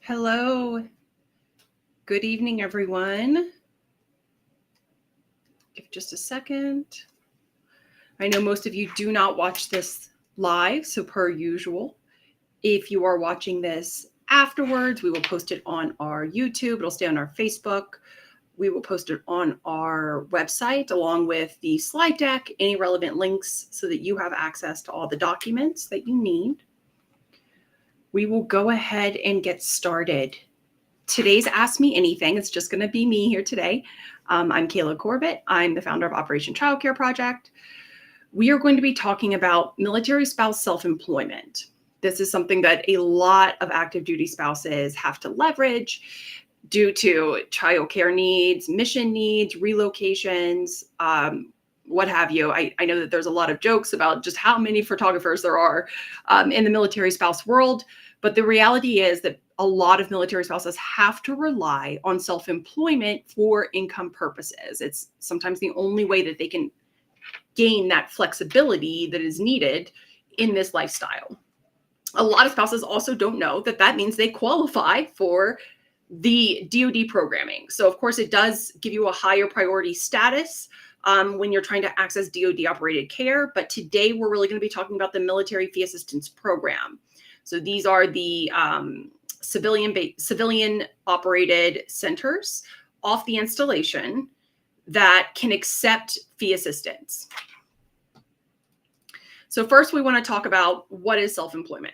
Hello. Good evening, everyone. Give just a second. I know most of you do not watch this live, so per usual, if you are watching this afterwards, we will post it on our YouTube. It'll stay on our Facebook. We will post it on our website along with the slide deck, any relevant links so that you have access to all the documents that you need. We will go ahead and get started. Today's Ask Me Anything. It's just going to be me here today. I'm Kayla Corbett. I'm the founder of Operation Childcare Project. We are going to be talking about military spouse self-employment. This is something that a lot of active duty spouses have to leverage due to childcare needs, mission needs, relocations, what have you. I know that there's a lot of jokes about just how many photographers there are in the military spouse world, but the reality is that a lot of military spouses have to rely on self-employment for income purposes. It's sometimes the only way that they can gain that flexibility that is needed in this lifestyle. A lot of spouses also don't know that that means they qualify for the DoD programming. So of course it does give you a higher priority status when you're trying to access DoD operated care. But today we're really going to be talking about the Military Fee Assistance Program. So these are the civilian operated centers off the installation that can accept fee assistance. So first we want to talk about what is self-employment.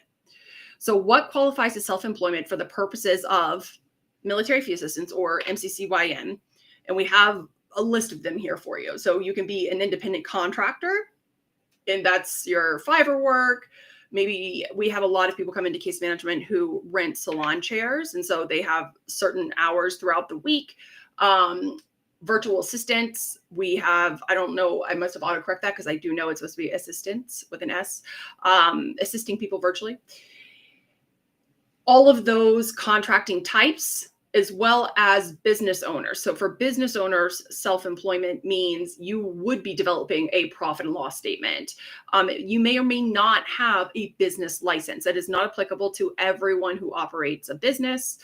So what qualifies as self-employment for the purposes of military fee assistance, or MCCYN? And we have a list of them here for you. So you can be an independent contractor, and that's your Fiverr work. Maybe we have a lot of people come into case management who rent salon chairs, and so they have certain hours throughout the week. Virtual assistants, we have, I don't know, I must have autocorrect that because I do know it's supposed to be assistants with an S, assisting people virtually. All of those contracting types, as well as business owners. So for business owners, self-employment means you would be developing a profit and loss statement. You may or may not have a business license. That is not applicable to everyone who operates a business.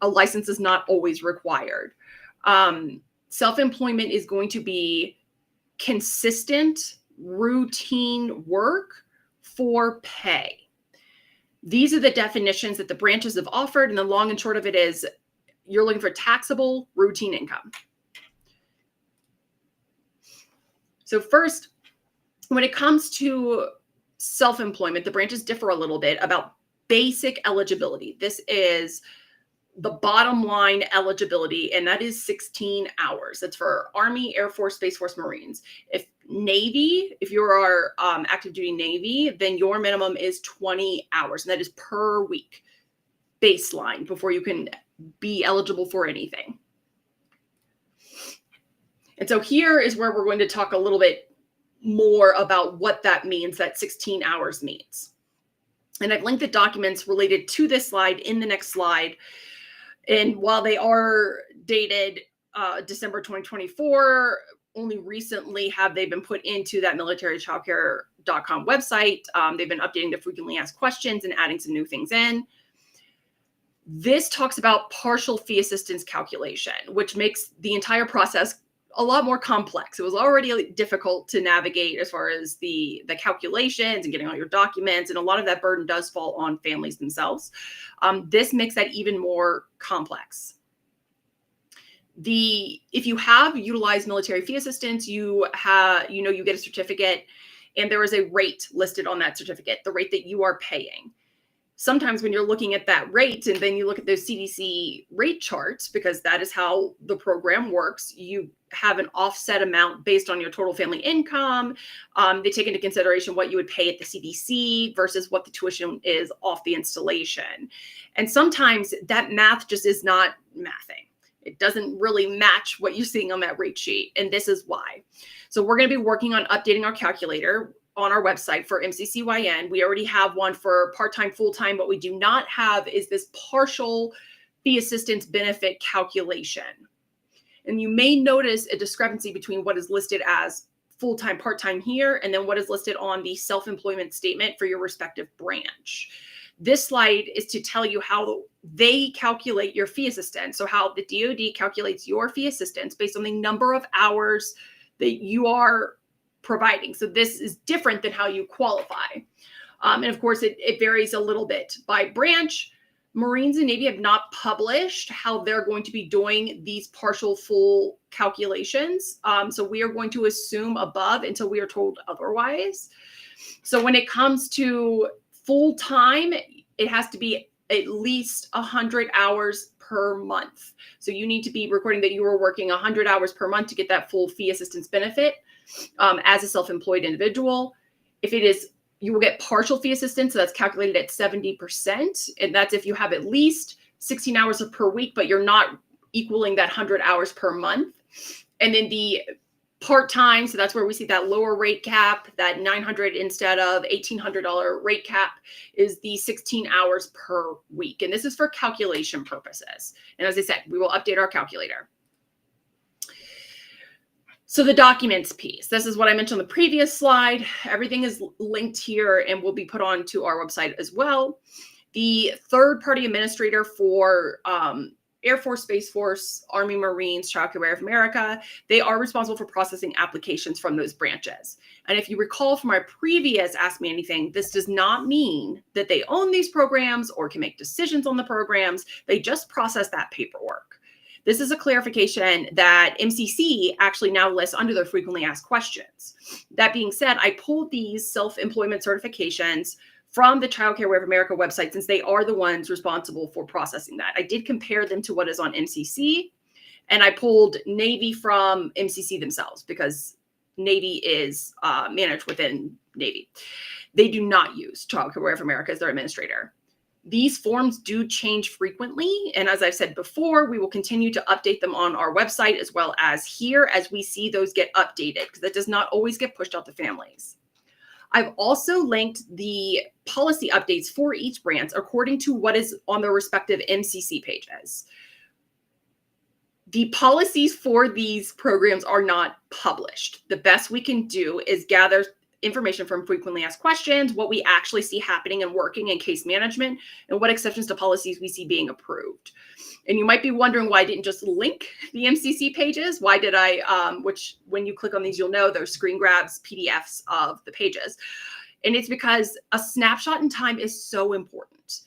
A license is not always required. Self-employment is going to be consistent, routine work for pay. These are the definitions that the branches have offered, and the long and short of it is you're looking for taxable routine income. So first, when it comes to self-employment, the branches differ a little bit about basic eligibility. This is the bottom line eligibility, and that is 16 hours. That's for Army, Air Force, Space Force, Marines. If Navy, if you are active duty Navy, then your minimum is 20 hours, and that is per week baseline before you can be eligible for anything. And so here is where we're going to talk a little bit more about what that means, that 16 hours means. And I've linked the documents related to this slide in the next slide. And while they are dated December 2024, only recently have they been put into that militarychildcare.com website. They've been updating the frequently asked questions and adding some new things in. This talks about partial fee assistance calculation, which makes the entire process a lot more complex. It was already difficult to navigate as far as the calculations and getting all your documents, and a lot of that burden does fall on families themselves. This makes that even more complex. If you have utilized military fee assistance, you get a certificate, and there is a rate listed on that certificate, the rate that you are paying. Sometimes when you're looking at that rate and then you look at those CDC rate charts, because that is how the program works, you have an offset amount based on your total family income. They take into consideration what you would pay at the CDC versus what the tuition is off the installation. And sometimes that math just is not mathing. It doesn't really match what you're seeing on that rate sheet. And this is why. So we're going to be working on updating our calculator on our website for MCCYN. We already have one for part-time, full-time. What we do not have is this partial fee assistance benefit calculation. And you may notice a discrepancy between what is listed as full-time, part-time here, and then what is listed on the self-employment statement for your respective branch. This slide is to tell you how they calculate your fee assistance. So how the DoD calculates your fee assistance based on the number of hours that you are providing. So this is different than how you qualify. And of course, it varies a little bit by branch. Marines and Navy have not published how they're going to be doing these partial full calculations. So we are going to assume above until we are told otherwise. So when it comes to full time, it has to be at least 100 hours per month. So you need to be recording that you are working 100 hours per month to get that full fee assistance benefit as a self-employed individual. If it is, you will get partial fee assistance. So that's calculated at 70%. And that's if you have at least 16 hours per week, but you're not equaling that 100 hours per month. And then the part-time, so that's where we see that lower rate cap, that $900 instead of $1,800 rate cap, is the 16 hours per week. And this is for calculation purposes. And as I said, we will update our calculator. So the documents piece, this is what I mentioned on the previous slide. Everything is linked here and will be put onto our website as well. The third-party administrator for Air Force, Space Force, Army, Marines, Child Care of America, they are responsible for processing applications from those branches. And if you recall from our previous Ask Me Anything, this does not mean that they own these programs or can make decisions on the programs. They just process that paperwork. This is a clarification that MCC actually now lists under their frequently asked questions. That being said, I pulled these self-employment certifications from the Child Care of America website, since they are the ones responsible for processing that. I did compare them to what is on MCC, and I pulled Navy from MCC themselves because Navy is managed within Navy. They do not use Child Care of America as their administrator. These forms do change frequently, and as I've said before, we will continue to update them on our website as well as here as we see those get updated, because that does not always get pushed out to families. I've also linked the policy updates for each branch according to what is on their respective MCC pages. The policies for these programs are not published. The best we can do is gather information from frequently asked questions, what we actually see happening and working in case management, and what exceptions to policies we see being approved. And you might be wondering why I didn't just link the MCC pages. Why did I, which when you click on these, you'll know they're screen grabs, PDFs of the pages. And it's because a snapshot in time is so important.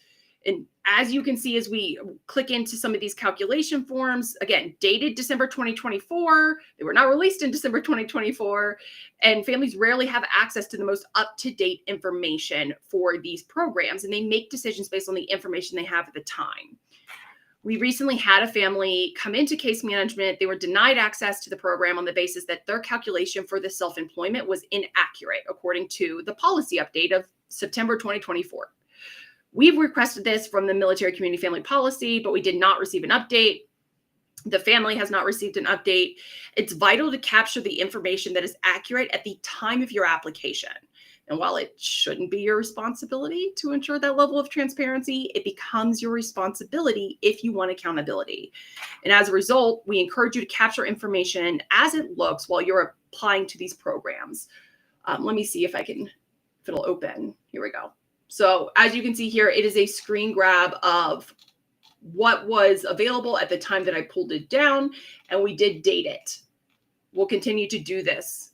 And as you can see, as we click into some of these calculation forms, again, dated December 2024, they were not released in December 2024, and families rarely have access to the most up-to-date information for these programs, and they make decisions based on the information they have at the time. We recently had a family come into case management. They were denied access to the program on the basis that their calculation for the self-employment was inaccurate, according to the policy update of September 2024. We've requested this from the Military Community Family Policy, but we did not receive an update. The family has not received an update. It's vital to capture the information that is accurate at the time of your application. And while it shouldn't be your responsibility to ensure that level of transparency, it becomes your responsibility if you want accountability. And as a result, we encourage you to capture information as it looks while you're applying to these programs. Let me see if it'll open. Here we go. So as you can see here, it is a screen grab of what was available at the time that I pulled it down, and we did date it. We'll continue to do this.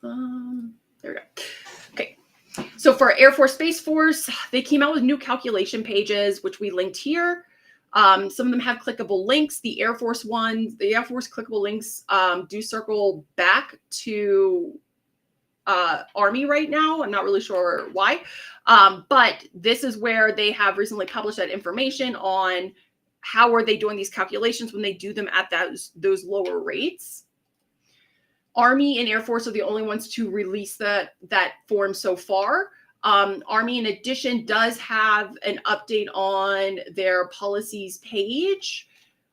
There we go. Okay. So for Air Force, Space Force, they came out with new calculation pages, which we linked here. Some of them have clickable links. The Air Force clickable links do circle back to Army right now. I'm not really sure why, but this is where they have recently published that information on how are they doing these calculations when they do them at those lower rates. Army and Air Force are the only ones to release that form so far. Army, in addition, does have an update on their policies page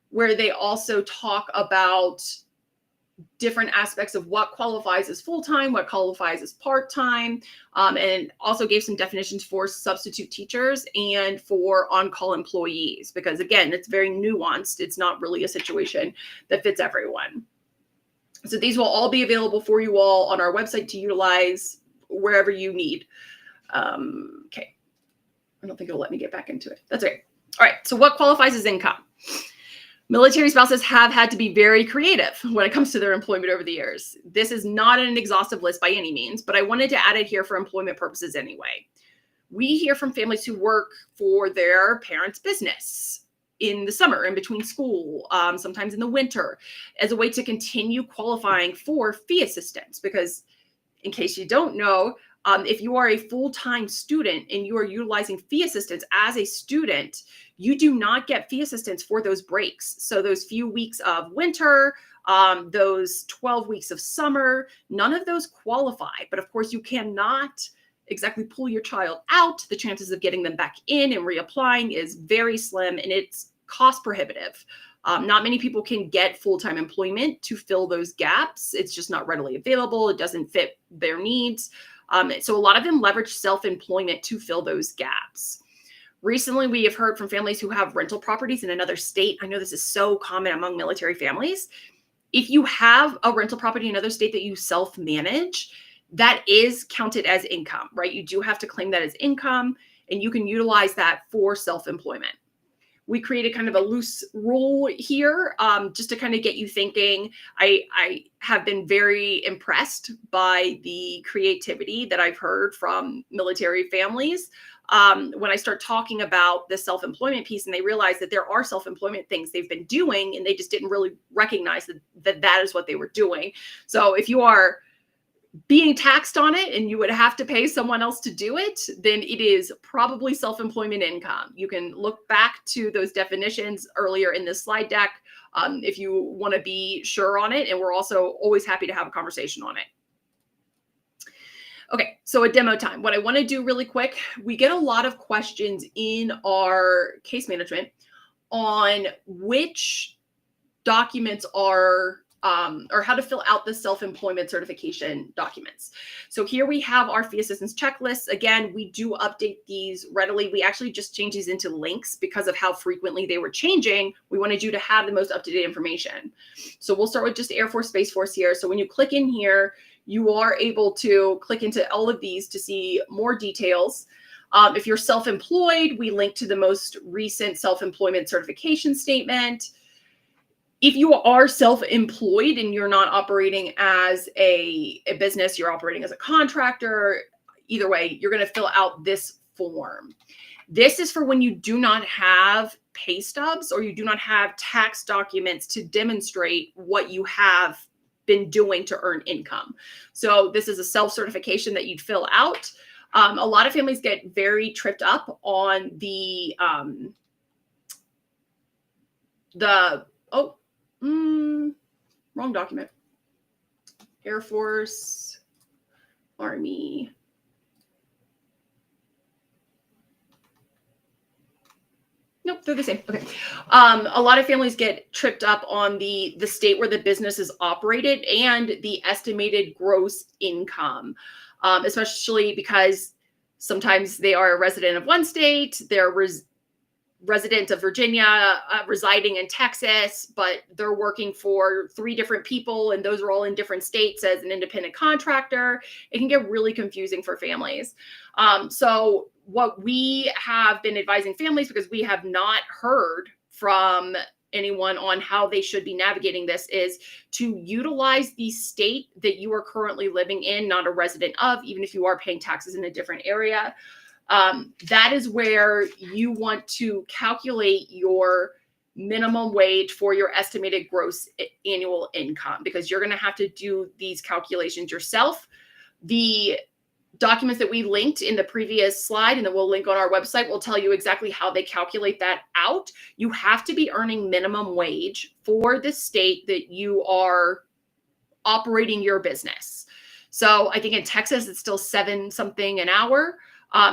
where they also talk about different aspects of what qualifies as full-time, what qualifies as part-time, and also gave some definitions for substitute teachers and for on-call employees, because again, it's very nuanced. It's not really a situation that fits everyone. So these will all be available for you all on our website to utilize wherever you need. Okay. I don't think it'll let me get back into it. That's okay. All right. So what qualifies as income? Military spouses have had to be very creative when it comes to their employment over the years. This is not an exhaustive list by any means, but I wanted to add it here for employment purposes anyway. We hear from families who work for their parents' business in the summer, in between school, sometimes in the winter, as a way to continue qualifying for fee assistance. Because in case you don't know, if you are a full-time student and you are utilizing fee assistance as a student, you do not get fee assistance for those breaks. So those few weeks of winter, those 12 weeks of summer, none of those qualify. But of course, you cannot exactly pull your child out. The chances of getting them back in and reapplying is very slim, and it's cost prohibitive. Not many people can get full-time employment to fill those gaps. It's just not readily available. It doesn't fit their needs. So a lot of them leverage self-employment to fill those gaps. Recently, we have heard from families who have rental properties in another state. I know this is so common among military families. If you have a rental property in another state that you self-manage, that is counted as income, right? You do have to claim that as income, and you can utilize that for self-employment. We created kind of a loose rule here, just to kind of get you thinking. I have been very impressed by the creativity that I've heard from military families. When I start talking about the self-employment piece and they realize that there are self-employment things they've been doing and they just didn't really recognize that is what they were doing. So if you are being taxed on it and you would have to pay someone else to do it, then it is probably self-employment income. You can look back to those definitions earlier in this slide deck if you want to be sure on it. And we're also always happy to have a conversation on it. Okay, so a demo time. What I want to do really quick, we get a lot of questions in our case management on which documents are or how to fill out the self-employment certification documents. So here we have our fee assistance checklists. Again, we do update these readily. We actually just change these into links because of how frequently they were changing. We wanted you to have the most up-to-date information. So we'll start with just Air Force, Space Force here. So when you click in here, you are able to click into all of these to see more details. If you're self-employed, we link to the most recent self-employment certification statement. If you are self-employed and you're not operating as a business, you're operating as a contractor, either way, you're going to fill out this form. This is for when you do not have pay stubs or you do not have tax documents to demonstrate what you have been doing to earn income. So this is a self-certification that you'd fill out. A lot of families get very tripped up on wrong document. Air Force, Army. Nope, they're the same. Okay. A lot of families get tripped up on the state where the business is operated and the estimated gross income, especially because sometimes they are a resident of one state, they're resident of Virginia, residing in Texas, but they're working for 3 different people and those are all in different states as an independent contractor. It can get really confusing for families. So what we have been advising families, because we have not heard from anyone on how they should be navigating this, is to utilize the state that you are currently living in, not a resident of, even if you are paying taxes in a different area. That is where you want to calculate your minimum wage for your estimated gross annual income, because you're going to have to do these calculations yourself. The documents that we linked in the previous slide and that we'll link on our website will tell you exactly how they calculate that out. You have to be earning minimum wage for the state that you are operating your business. So I think in Texas, it's still 7 something an hour.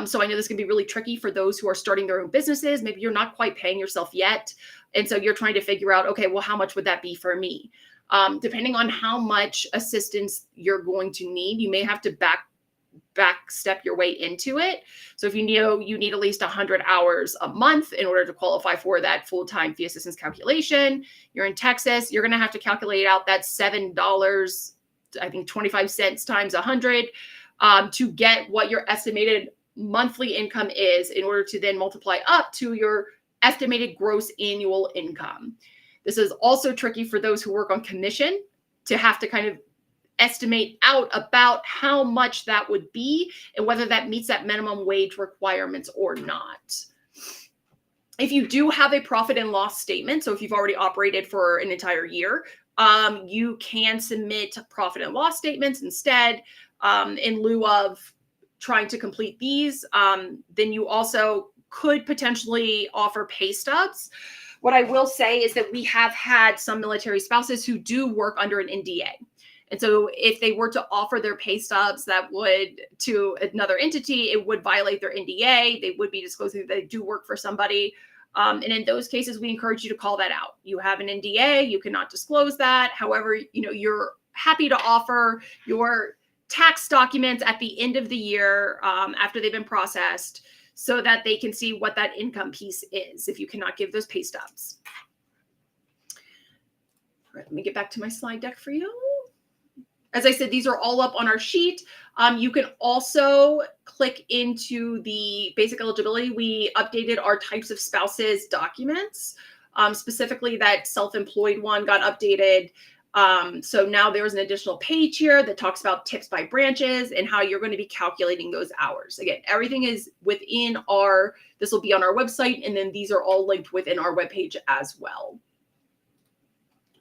So I know this can be really tricky for those who are starting their own businesses. Maybe you're not quite paying yourself yet. And so you're trying to figure out, okay, well, how much would that be for me? Depending on how much assistance you're going to need, you may have to back step your way into it. So if you know you need at least 100 hours a month in order to qualify for that full-time fee assistance calculation, you're in Texas, you're going to have to calculate out that $7, I think 25 cents times 100 to get what your estimated monthly income is in order to then multiply up to your estimated gross annual income. This is also tricky for those who work on commission to have to kind of estimate out about how much that would be and whether that meets that minimum wage requirements or not. If you do have a profit and loss statement, so if you've already operated for an entire year, you can submit profit and loss statements instead in lieu of trying to complete these. Then you also could potentially offer pay stubs. What I will say is that we have had some military spouses who do work under an NDA. And so if they were to offer their pay stubs that would to another entity, it would violate their NDA. They would be disclosing that they do work for somebody. And in those cases, we encourage you to call that out. You have an NDA, you cannot disclose that. However, you're happy to offer your tax documents at the end of the year after they've been processed so that they can see what that income piece is if you cannot give those pay stubs. All right, let me get back to my slide deck for you. As I said, these are all up on our sheet. You can also click into the basic eligibility. We updated our types of spouses documents. Specifically, that self-employed one got updated. So now there's an additional page here that talks about tips by branches and how you're going to be calculating those hours. Again, everything is within this will be on our website, and then these are all linked within our webpage as well.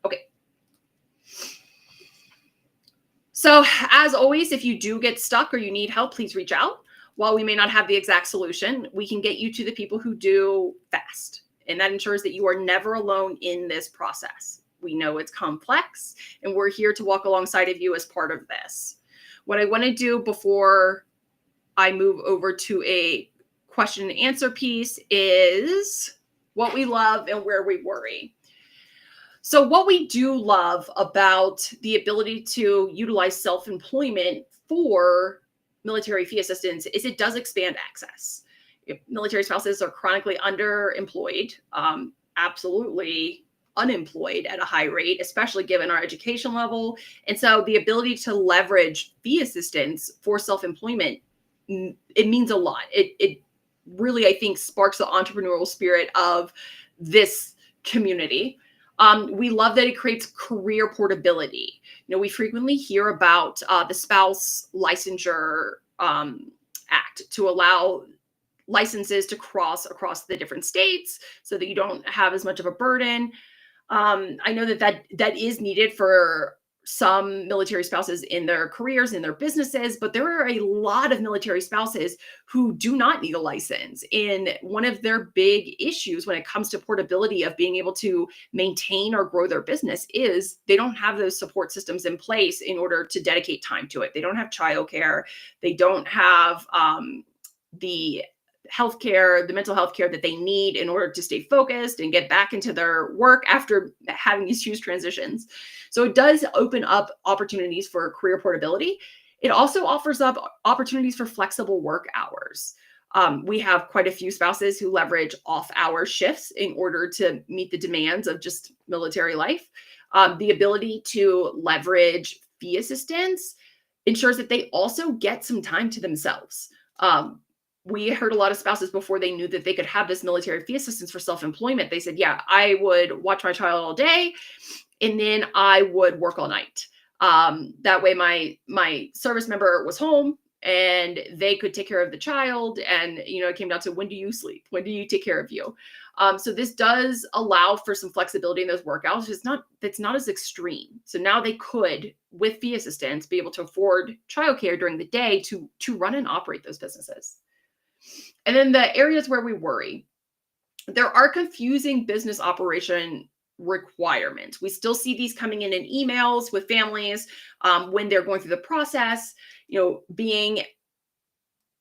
Okay. So as always, if you do get stuck or you need help, please reach out. While we may not have the exact solution, we can get you to the people who do fast. And that ensures that you are never alone in this process. We know it's complex, and we're here to walk alongside of you as part of this. What I want to do before I move over to a question and answer piece is what we love and where we worry. So what we do love about the ability to utilize self-employment for military fee assistance is it does expand access. If military spouses are chronically underemployed, absolutely unemployed at a high rate, especially given our education level. And so the ability to leverage fee assistance for self-employment, it means a lot. It really, I think, sparks the entrepreneurial spirit of this community. We love that it creates career portability. We frequently hear about the Spouse Licensure Act to allow licenses to cross across the different states so that you don't have as much of a burden. I know that is needed for some military spouses in their careers, in their businesses, but there are a lot of military spouses who do not need a license. And one of their big issues when it comes to portability of being able to maintain or grow their business is they don't have those support systems in place in order to dedicate time to it. They don't have childcare. They don't have the healthcare, the mental health care that they need in order to stay focused and get back into their work after having these huge transitions. So it does open up opportunities for career portability. It also offers up opportunities for flexible work hours. We have quite a few spouses who leverage off-hour shifts in order to meet the demands of just military life. The ability to leverage fee assistance ensures that they also get some time to themselves. We heard a lot of spouses before they knew that they could have this military fee assistance for self-employment. They said, yeah, I would watch my child all day and then I would work all night. That way my service member was home and they could take care of the child. And, it came down to, when do you sleep? When do you take care of you? So this does allow for some flexibility in those workouts. It's not as extreme. So now they could, with fee assistance, be able to afford childcare during the day to run and operate those businesses. And then the areas where we worry, there are confusing business operation requirements. We still see these coming in emails with families when they're going through the process, being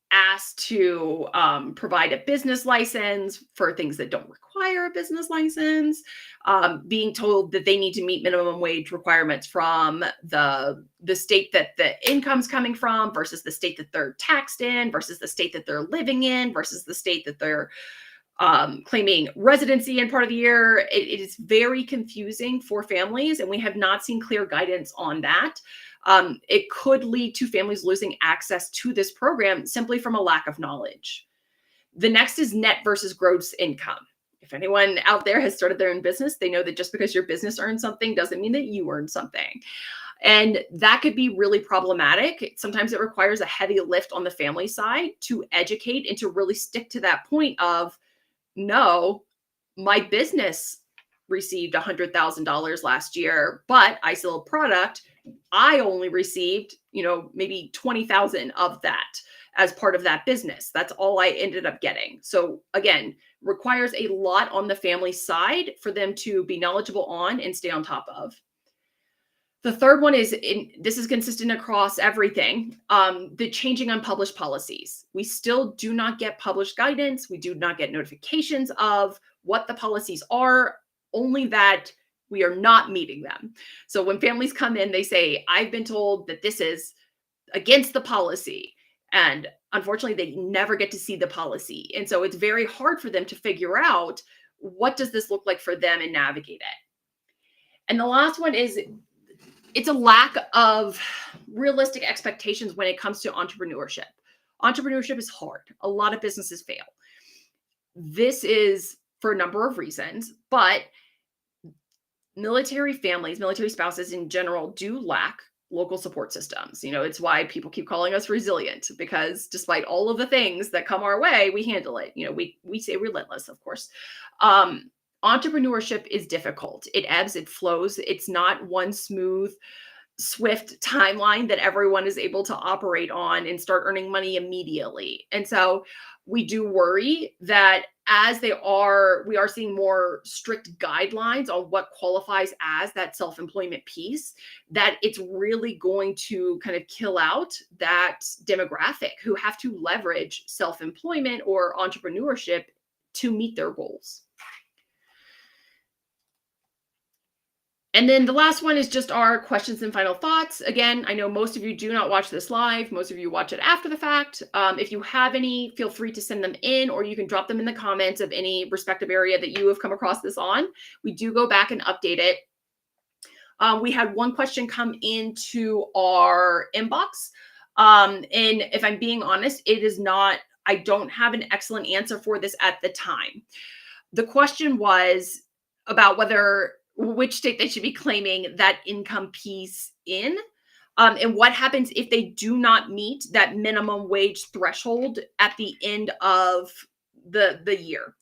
asked to provide a business license for things that don't require a business license, being told that they need to meet minimum wage requirements from the state that the income's coming from versus the state that they're taxed in versus the state that they're living in versus the state that they're claiming residency in part of the year. It is very confusing for families, and we have not seen clear guidance on that. It could lead to families losing access to this program simply from a lack of knowledge. The next is net versus gross income. If anyone out there has started their own business, they know that just because your business earns something doesn't mean that you earn something. And that could be really problematic. Sometimes it requires a heavy lift on the family side to educate and to really stick to that point of, no, my business received $100,000 last year, but I sell a product. I only received, maybe 20,000 of that as part of that business. That's all I ended up getting. So again, requires a lot on the family side for them to be knowledgeable on and stay on top of. The third one is, this is consistent across everything, the changing unpublished policies. We still do not get published guidance. We do not get notifications of what the policies are, only that we are not meeting them. So when families come in, they say, I've been told that this is against the policy. And unfortunately, they never get to see the policy. And so it's very hard for them to figure out, what does this look like for them and navigate it. And the last one is, it's a lack of realistic expectations when it comes to entrepreneurship. Entrepreneurship is hard. A lot of businesses fail. This is for a number of reasons, but military families, military spouses in general, do lack local support systems. It's why people keep calling us resilient, because despite all of the things that come our way, we handle it. We say relentless, of course. Entrepreneurship is difficult. It ebbs, it flows. It's not one smooth, swift timeline that everyone is able to operate on and start earning money immediately. And so we do worry that as we are seeing more strict guidelines on what qualifies as that self-employment piece, that it's really going to kind of kill out that demographic who have to leverage self-employment or entrepreneurship to meet their goals. And then the last one is just our questions and final thoughts. Again, I know most of you do not watch this live. Most of you watch it after the fact. If you have any, feel free to send them in, or you can drop them in the comments of any respective area that you have come across this on. We do go back and update it. We had one question come into our inbox. And if I'm being honest, I don't have an excellent answer for this at the time. The question was about which state they should be claiming that income piece in, and what happens if they do not meet that minimum wage threshold at the end of the year.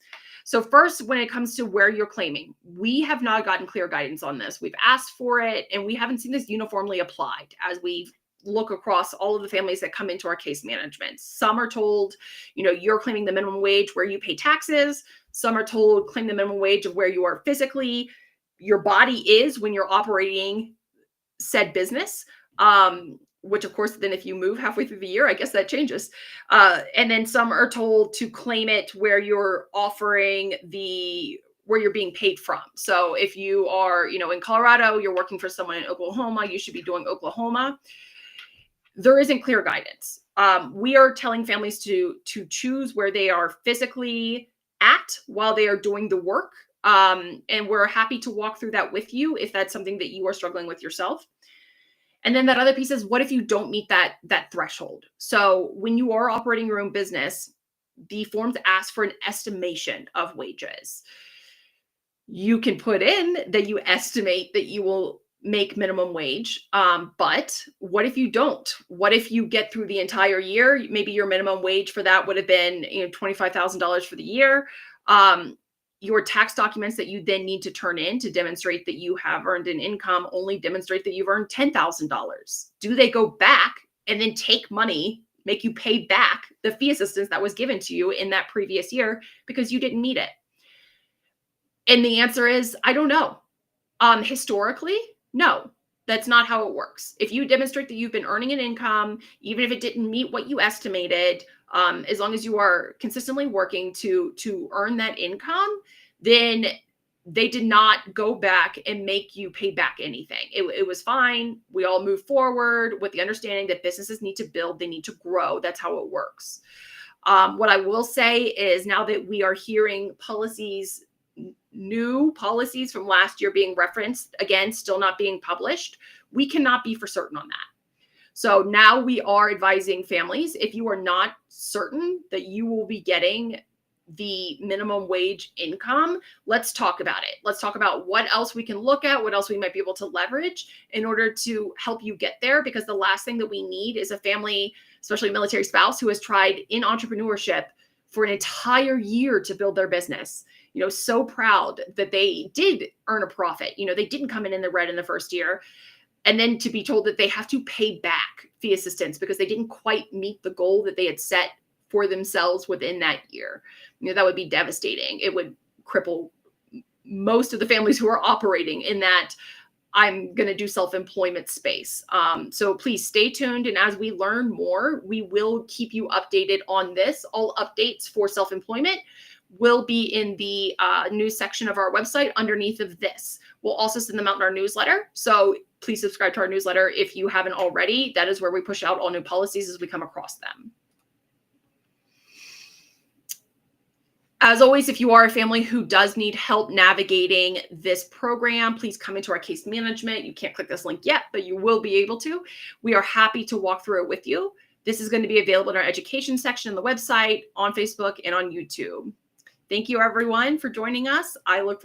So first, when it comes to where you're claiming, we have not gotten clear guidance on this. We've asked for it, and we haven't seen this uniformly applied as we look across all of the families that come into our case management. Some are told, you're claiming the minimum wage where you pay taxes. Some are told claim the minimum wage of where you are physically, your body is when you're operating said business, which of course, then if you move halfway through the year, I guess that changes. And then some are told to claim it where you're where you're being paid from. So if you are, in Colorado, you're working for someone in Oklahoma, you should be doing Oklahoma. There isn't clear guidance. We are telling families to choose where they are physically at while they are doing the work. And we're happy to walk through that with you if that's something that you are struggling with yourself. And then that other piece is, what if you don't meet that threshold? So when you are operating your own business, the forms ask for an estimation of wages. You can put in that you estimate that you will make minimum wage. But what if you don't? What if you get through the entire year? Maybe your minimum wage for that would have been $25,000 for the year. Your tax documents that you then need to turn in to demonstrate that you have earned an income only demonstrate that you've earned $10,000. Do they go back and then take money, make you pay back the fee assistance that was given to you in that previous year because you didn't meet it? And the answer is, I don't know. Historically, no, that's not how it works. If you demonstrate that you've been earning an income, even if it didn't meet what you estimated, as long as you are consistently working to earn that income, then they did not go back and make you pay back anything. It was fine. We all move forward with the understanding that businesses need to build, they need to grow. That's how it works. What I will say is, now that we are hearing new policies from last year being referenced, again, still not being published, we cannot be for certain on that. So now we are advising families, if you are not certain that you will be getting the minimum wage income, let's talk about it. Let's talk about what else we can look at, what else we might be able to leverage in order to help you get there. Because the last thing that we need is a family, especially a military spouse, who has tried in entrepreneurship for an entire year to build their business. So proud that they did earn a profit. They didn't come in the red in the first year. And then to be told that they have to pay back fee assistance because they didn't quite meet the goal that they had set for themselves within that year. That would be devastating. It would cripple most of the families who are operating in that I'm going to do self-employment space. So please stay tuned. And as we learn more, we will keep you updated on this. All updates for self-employment will be in the news section of our website underneath of this. We'll also send them out in our newsletter. So please subscribe to our newsletter if you haven't already. That is where we push out all new policies as we come across them. As always, if you are a family who does need help navigating this program, please come into our case management. You can't click this link yet, but you will be able to. We are happy to walk through it with you. This is going to be available in our education section on the website, on Facebook, and on YouTube. Thank you, everyone, for joining us. I look forward